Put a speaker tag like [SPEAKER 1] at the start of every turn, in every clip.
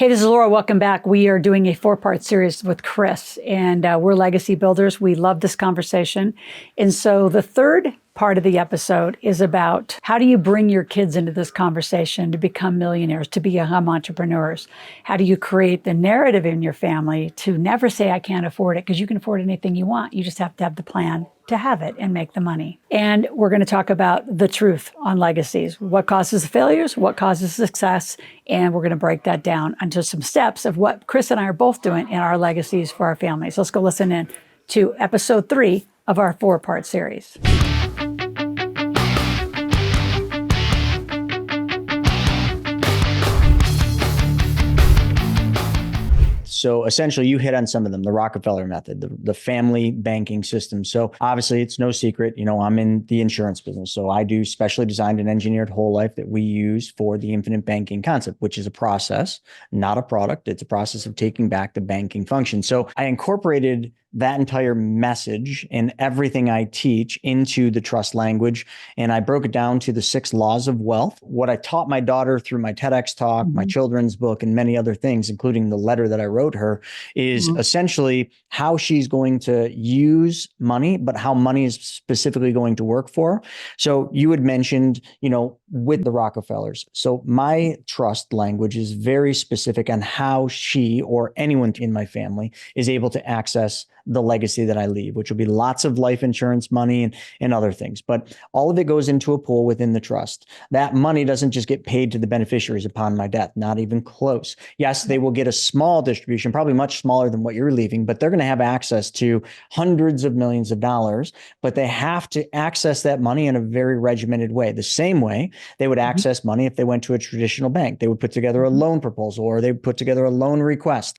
[SPEAKER 1] Hey, this is Laura. Welcome back. We are doing a 4-part series with Chris, and we're legacy builders. We love this conversation. And so the third part of the episode is about how do you bring your kids into this conversation to become millionaires, to become entrepreneurs? How do you create the narrative in your family to never say, I can't afford it, because you can afford anything you want. You just have to have the plan to have it and make the money. And we're going to talk about the truth on legacies, what causes failures, what causes success, and we're going to break that down into some steps of what Chris and I are both doing in our legacies for our families. Let's go listen in to episode 3 of our 4-part series.
[SPEAKER 2] So essentially, you hit on some of them, the Rockefeller method, the family banking system. So obviously, it's no secret, I'm in the insurance business. So I do specially designed and engineered whole life that we use for the infinite banking concept, which is a process, not a product. It's a process of taking back the banking function. So I incorporated that entire message and everything I teach into the trust language. And I broke it down to the 6 laws of wealth. What I taught my daughter through my TEDx talk, my children's book, and many other things, including the letter that I wrote her, is essentially how she's going to use money, but how money is specifically going to work for her. So you had mentioned, with the Rockefellers. So my trust language is very specific on how she or anyone in my family is able to access the legacy that I leave, which will be lots of life insurance money and other things. But all of it goes into a pool within the trust. That money doesn't just get paid to the beneficiaries upon my death, not even close. Yes, they will get a small distribution, probably much smaller than what you're leaving, but they're going to have access to hundreds of millions of dollars, but they have to access that money in a very regimented way. The same way they would access money if they went to a traditional bank. They would put together a loan proposal, or they would put together a loan request.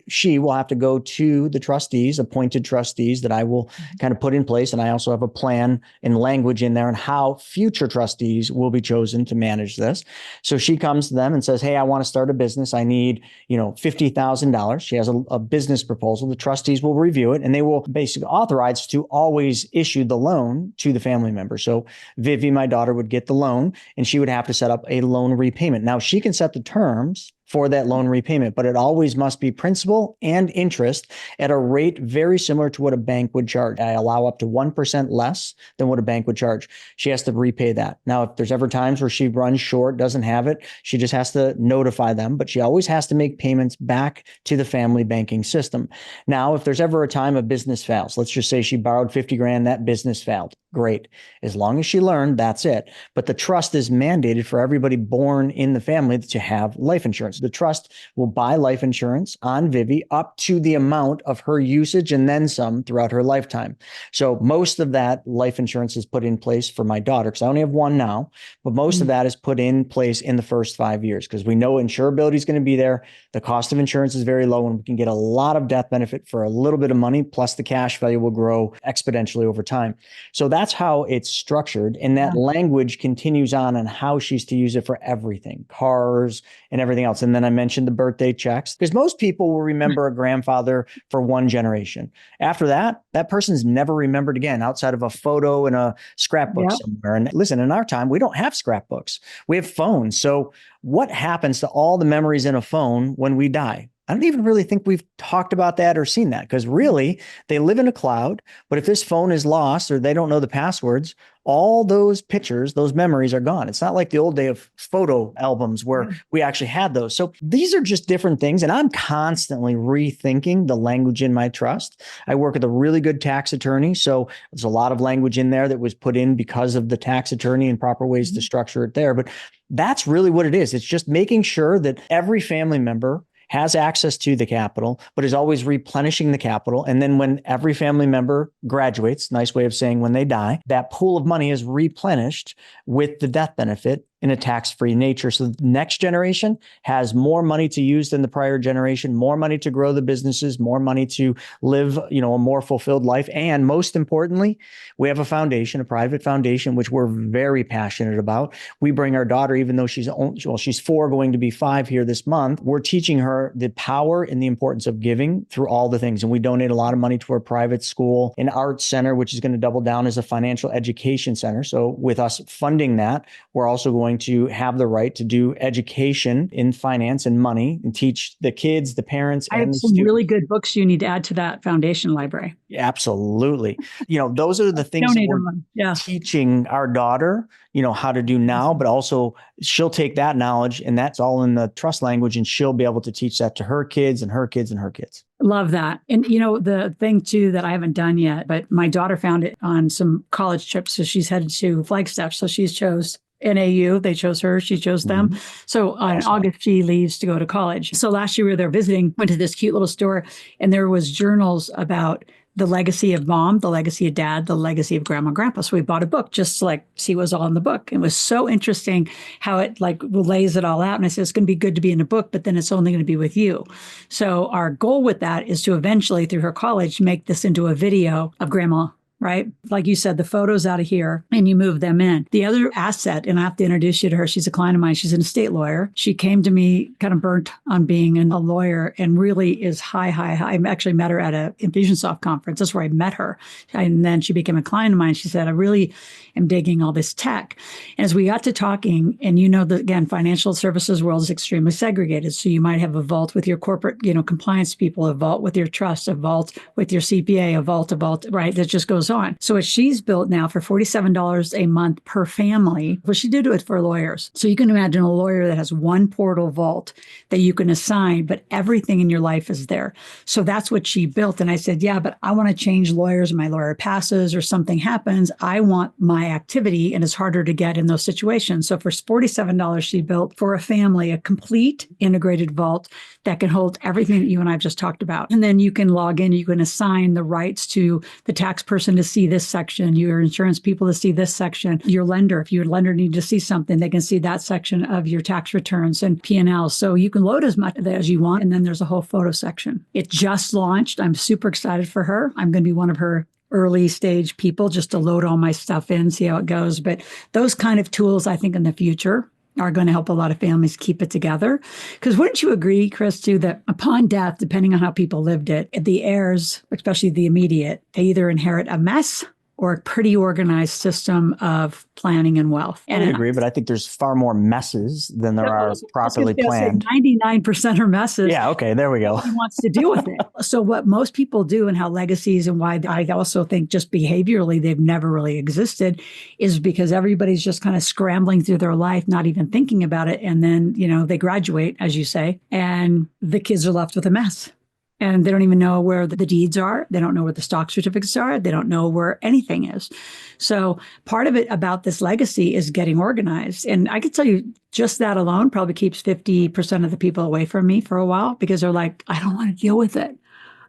[SPEAKER 2] She will have to go to the trustees, appointed trustees that I will kind of put in place. And I also have a plan and language in there on how future trustees will be chosen to manage this. So she comes to them and says, hey, I want to start a business. I need, $50,000. She has a business proposal. The trustees will review it and they will basically authorize to always issue the loan to the family member. So Vivi, my daughter, would get the loan and she would have to set up a loan repayment. Now she can set the terms for that loan repayment, but it always must be principal and interest at a rate very similar to what a bank would charge. I allow up to 1% less than what a bank would charge. She has to repay that. Now, if there's ever times where she runs short, doesn't have it, she just has to notify them, but she always has to make payments back to the family banking system. Now, if there's ever a time a business fails, let's just say she borrowed 50 grand, that business failed. Great. As long as she learned, that's it. But the trust is mandated for everybody born in the family to have life insurance. The trust will buy life insurance on Vivi up to the amount of her usage and then some throughout her lifetime. So most of that life insurance is put in place for my daughter, because I only have one now, but most of that is put in place in the first 5 years, because we know insurability is going to be there. The cost of insurance is very low and we can get a lot of death benefit for a little bit of money, plus the cash value will grow exponentially over time. So that's how it's structured. And that language continues on how she's to use it for everything, cars and everything else. And then I mentioned the birthday checks, because most people will remember a grandfather for one generation. After that, that person's never remembered again outside of a photo in a scrapbook somewhere. And listen, in our time, we don't have scrapbooks. We have phones. So what happens to all the memories in a phone when we die? I don't even really think we've talked about that or seen that, because really they live in a cloud. But if this phone is lost or they don't know the passwords, all those pictures, those memories are gone. It's not like the old day of photo albums where we actually had those. So these are just different things. And I'm constantly rethinking the language in my trust. I work with a really good tax attorney. So there's a lot of language in there that was put in because of the tax attorney and proper ways to structure it there. But that's really what it is. It's just making sure that every family member has access to the capital, but is always replenishing the capital. And then when every family member graduates, nice way of saying when they die, that pool of money is replenished with the death benefit in a tax-free nature. So the next generation has more money to use than the prior generation, more money to grow the businesses, more money to live, a more fulfilled life. And most importantly, we have a foundation, a private foundation, which we're very passionate about. We bring our daughter, even though she's 4, going to be 5 here this month, we're teaching her the power and the importance of giving through all the things. And we donate a lot of money to our private school, an arts center, which is going to double down as a financial education center. So with us funding that, we're also going going to have the right to do education in finance and money and teach the kids, the parents,
[SPEAKER 1] I have
[SPEAKER 2] and the
[SPEAKER 1] some really
[SPEAKER 2] students.
[SPEAKER 1] good books you need to add to that foundation library.
[SPEAKER 2] Absolutely. Those are the things that
[SPEAKER 1] Donate
[SPEAKER 2] we're
[SPEAKER 1] them. Yeah.
[SPEAKER 2] teaching our daughter, how to do now, but also she'll take that knowledge, and that's all in the trust language, and she'll be able to teach that to her kids and her kids and her kids.
[SPEAKER 1] Love that. And the thing too that I haven't done yet, but my daughter found it on some college trips. So she's headed to Flagstaff. So she's chose NAU. They chose her. She chose them.
[SPEAKER 2] Mm-hmm.
[SPEAKER 1] So in August, she leaves to go to college. So last year we were there visiting, went to this cute little store, and there was journals about the legacy of mom, the legacy of dad, the legacy of grandma and grandpa. So we bought a book just to see what was all in the book. It was so interesting how it lays it all out. And I said, it's going to be good to be in a book, but then it's only going to be with you. So our goal with that is to eventually, through her college, make this into a video of grandma, right? Like you said, the photos out of here and you move them in. The other asset, and I have to introduce you to her, she's a client of mine. She's an estate lawyer. She came to me kind of burnt on being a lawyer and really is high. I actually met her at a Infusionsoft conference. That's where I met her. And then she became a client of mine. She said, I really am digging all this tech. And as we got to talking, and again, financial services world is extremely segregated. So you might have a vault with your corporate, compliance people, a vault with your trust, a vault with your CPA, a vault, right? That just goes on. So what she's built now for $47 a month per family, well, she did it for lawyers. So you can imagine a lawyer that has one portal vault that you can assign, but everything in your life is there. So that's what she built. And I said, yeah, but I want to change lawyers. My lawyer passes or something happens. I want my activity, and it's harder to get in those situations. So for $47, she built for a family a complete integrated vault that can hold everything that you and I have just talked about. And then you can log in, you can assign the rights to the tax person to see this section, your insurance people to see this section, your lender, if your lender needs to see something, they can see that section of your tax returns and P&L. So you can load as much as you want. And then there's a whole photo section. It just launched. I'm super excited for her. I'm going to be one of her early stage people just to load all my stuff in, see how it goes. But those kind of tools, I think in the future are going to help a lot of families keep it together. Because wouldn't you agree, Chris, too, that upon death, depending on how people lived it, the heirs, especially the immediate, they either inherit a mess or a pretty organized system of planning and wealth.
[SPEAKER 2] I would agree, but I think there's far more messes than there are properly planned.
[SPEAKER 1] 99% are messes.
[SPEAKER 2] Yeah, okay, there we go.
[SPEAKER 1] Nobody wants to deal with it. So what most people do and how legacies and why I also think just behaviorally they've never really existed is because everybody's just kind of scrambling through their life, not even thinking about it. And then, they graduate, as you say, and the kids are left with a mess. And they don't even know where the deeds are. They don't know where the stock certificates are. They don't know where anything is. So part of it about this legacy is getting organized. And I can tell you just that alone probably keeps 50% of the people away from me for a while because they're like, I don't want to deal with it.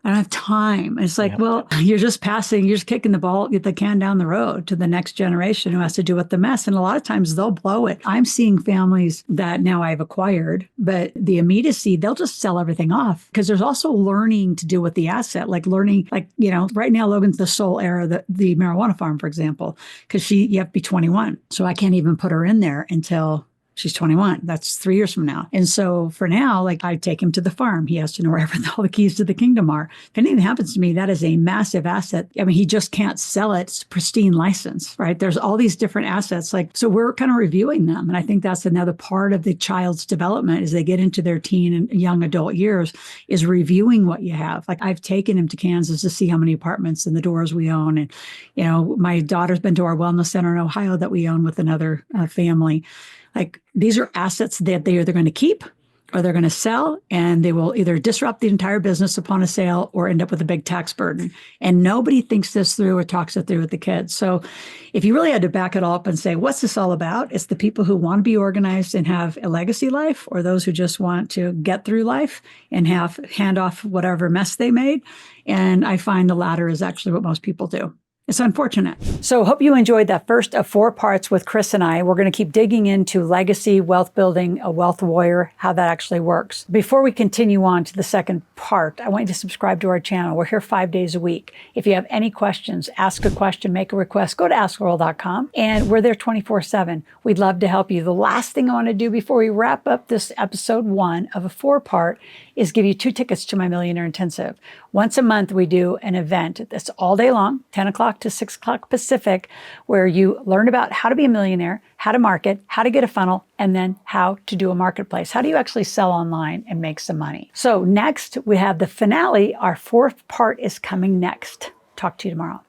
[SPEAKER 1] I don't have time. And it's like, well, you're just kicking the can down the road to the next generation who has to deal with the mess. And a lot of times they'll blow it. I'm seeing families that now I've acquired, but the immediacy, they'll just sell everything off because there's also learning to deal with the asset, right now, Logan's the sole heir of the marijuana farm, for example, because you have to be 21. So I can't even put her in there until she's 21. That's 3 years from now. And so for now, I take him to the farm. He has to know wherever all the keys to the kingdom are. If anything happens to me, that is a massive asset. I mean, he just can't sell it. It's a pristine license, right? There's all these different assets. So we're kind of reviewing them. And I think that's another part of the child's development as they get into their teen and young adult years is reviewing what you have. I've taken him to Kansas to see how many apartments and the doors we own. And, my daughter's been to our wellness center in Ohio that we own with another family. These are assets that they're either going to keep or they're going to sell, and they will either disrupt the entire business upon a sale or end up with a big tax burden. And nobody thinks this through or talks it through with the kids. So if you really had to back it all up and say, what's this all about? It's the people who want to be organized and have a legacy life, or those who just want to get through life and hand off whatever mess they made. And I find the latter is actually what most people do. It's unfortunate. So hope you enjoyed that first of 4 parts with Chris and I. We're going to keep digging into legacy, wealth building, a wealth warrior, how that actually works. Before we continue on to the second part, I want you to subscribe to our channel. We're here 5 days a week. If you have any questions, ask a question, make a request, go to askloral.com, and we're there 24/7. We'd love to help you. The last thing I want to do before we wrap up this episode 1 of a 4-part is give you 2 tickets to my Millionaire Intensive. Once a month, we do an event that's all day long, 10 o'clock o'clock to 6 o'clock Pacific, where you learn about how to be a millionaire, how to market, how to get a funnel, and then how to do a marketplace. How do you actually sell online and make some money? So next, we have the finale. Our fourth part is coming next. Talk to you tomorrow.